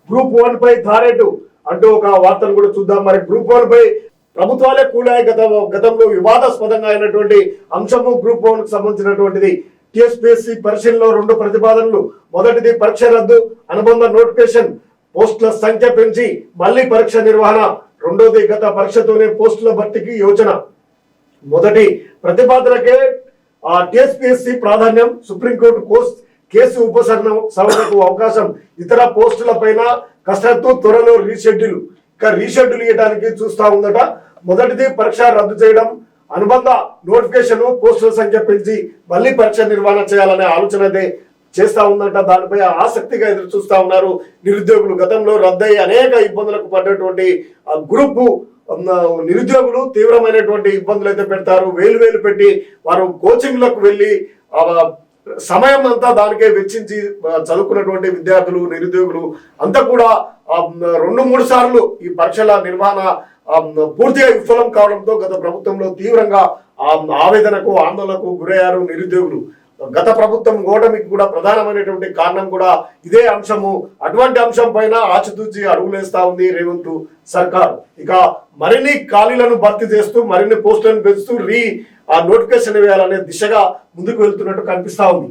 Group 1 పై ధారేటు అంటూ ఒక వార్తను కూడా చూద్దాం. మరి గ్రూప్ 1 పై ప్రభుత్వాలే కూలాయి. గతంలో వివాదాస్పదంగా అయినటువంటి అంశము గ్రూప్ 1 కు సంబంధించినటువంటిది. టీఎస్పీఎస్సీ పరిశీలనలో 2 ప్రతిపాదనలు. మొదటిది పరీక్ష రద్దు, అనుబంధ నోటిఫికేషన్, పోస్టుల సంఖ్య పెంచి మళ్లీ పరీక్ష నిర్వహణ. రెండోది గత పరీక్షతోనే పోస్టుల భర్తీకి యోచన. మొదటి ప్రతిపాదనకే టీఎస్పీఎస్సీ ప్రాధాన్యం, సుప్రీంకోర్టు కేసు ఉపసరణకు అవకాశం, ఇతర పోస్టుల పైన కసరత్తు, త్వరలో రీషెడ్యూల్. రీషెడ్యూల్ ఇవ్వడానికి చూస్తా ఉందట. మొదటిది పరీక్ష రద్దు చేయడం, అనుబంధ నోటిఫికేషన్, పోస్టుల సంఖ్య పెంచి మళ్ళీ పరీక్ష నిర్వహణ చేయాలనే ఆలోచన అయితే చేస్తా ఉందట. దానిపై ఆసక్తిగా ఎదురు చూస్తా ఉన్నారు నిరుద్యోగులు. గతంలో రద్దయి అనేక ఇబ్బందులకు పడ్డటువంటి గ్రూపు నిరుద్యోగులు తీవ్రమైనటువంటి ఇబ్బందులు అయితే పెడతారు. వేలు పెట్టి వారు కోచింగ్లకు వెళ్ళి సమయం అంతా దానికే వెచ్చించి చదువుకున్నటువంటి విద్యార్థులు, నిరుద్యోగులు అంతా కూడా 2-3 సార్లు ఈ పరీక్షల నిర్వహణ పూర్తిగా విఫలం కావడంతో గత ప్రభుత్వంలో తీవ్రంగా ఆవేదనకు, ఆందోళనకు గురయ్యారు నిరుద్యోగులు. గత ప్రభుత్వం ఓటమికి కూడా ప్రధానమైనటువంటి కారణం కూడా ఇదే అంశము. అటువంటి అంశం పైన ఆచితూచి అడుగులేస్తా ఉంది రేవంత్ సర్కార్. ఇక మరిన్ని ఖాళీలను భర్తీ చేస్తూ, మరిన్ని పోస్టులను పెంచుతూ నోటిఫికేషన్ వేయాలనే దిశగా ముందుకు వెళ్తున్నట్టు కనిపిస్తా ఉంది.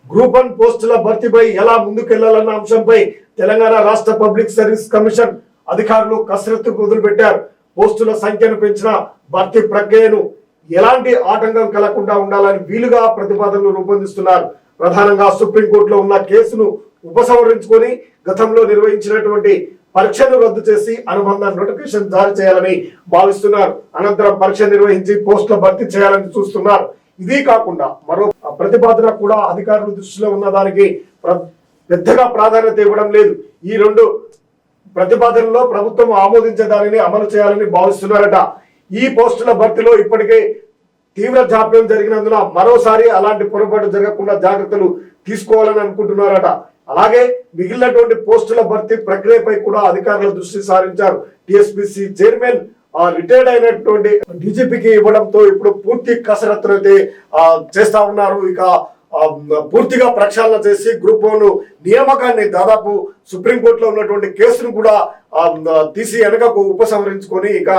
గ్రూప్ 1 పోస్టుల భర్తీపై ఎలా ముందుకెళ్లాలన్న అంశంపై తెలంగాణ రాష్ట్ర పబ్లిక్ సర్వీస్ కమిషన్ అధికారులు కసరత్తు మొదలుపెట్టారు. పోస్టుల సంఖ్యను పెంచిన భర్తీ ప్రక్రియను ఎలాంటి ఆటంకం కలగకుండా ఉండాలని వీలుగా ప్రతిపాదనలు రూపొందిస్తున్నారు. ప్రధానంగా సుప్రీంకోర్టులో ఉన్న కేసును ఉపసంహరించుకొని గతంలో నిర్వహించినటువంటి పరీక్షను రద్దు చేసి అనుబంధ నోటిఫికేషన్ జారీ చేయాలని భావిస్తున్నారు. అనంతరం పరీక్ష నిర్వహించి పోస్టుల భర్తీ చేయాలని చూస్తున్నారు. ఇది కాకుండా మరో ప్రతిపాదన కూడా అధికారుల దృష్టిలో ఉన్న దానికి పెద్దగా ప్రాధాన్యత ఇవ్వడం లేదు. ఈ 2 ప్రతిపాదనలో ప్రభుత్వం ఆమోదించే దానిని అమలు చేయాలని భావిస్తున్నారట. ఈ పోస్టుల భర్తీలో ఇప్పటికే తీవ్ర జాప్యం జరిగినందున మరోసారి అలాంటి పొరపాటు జరగకుండా జాగ్రత్తలు తీసుకోవాలని అనుకుంటున్నారట. అలాగే మిగిలినటువంటి పోస్టుల భర్తీ ప్రక్రియపై కూడా అధికారుల దృష్టి సారించారు. టీఎస్పీసీ చైర్మన్ రిటైర్డ్ అయినటువంటి డీజీపీకి ఇవ్వడంతో ఇప్పుడు పూర్తి కసరత్తునైతే చేస్తా ఉన్నారు. ఇక పూర్తిగా ప్రక్షాళన చేసి గ్రూప్ 1 నియామకాన్ని దాదాపు సుప్రీంకోర్టులో ఉన్నటువంటి కేసును కూడా తీసి వెనకకు ఉపసంహరించుకొని ఇక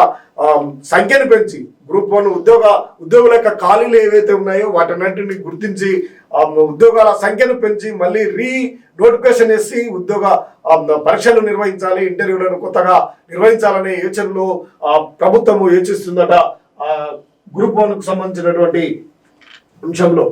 సంఖ్యను పెంచి గ్రూప్ 1 ఉద్యోగుల యొక్క ఖాళీలు ఏవైతే ఉన్నాయో వాటన్నింటినీ గుర్తించి ఉద్యోగాల సంఖ్యను పెంచి మళ్ళీ నోటిఫికేషన్ వేసి ఉద్యోగ పరీక్షలు నిర్వహించాలి, ఇంటర్వ్యూలను కొత్తగా నిర్వహించాలనే యోచనలో ప్రభుత్వం యోచిస్తుందట గ్రూప్ 1కు సంబంధించినటువంటి అంశంలో.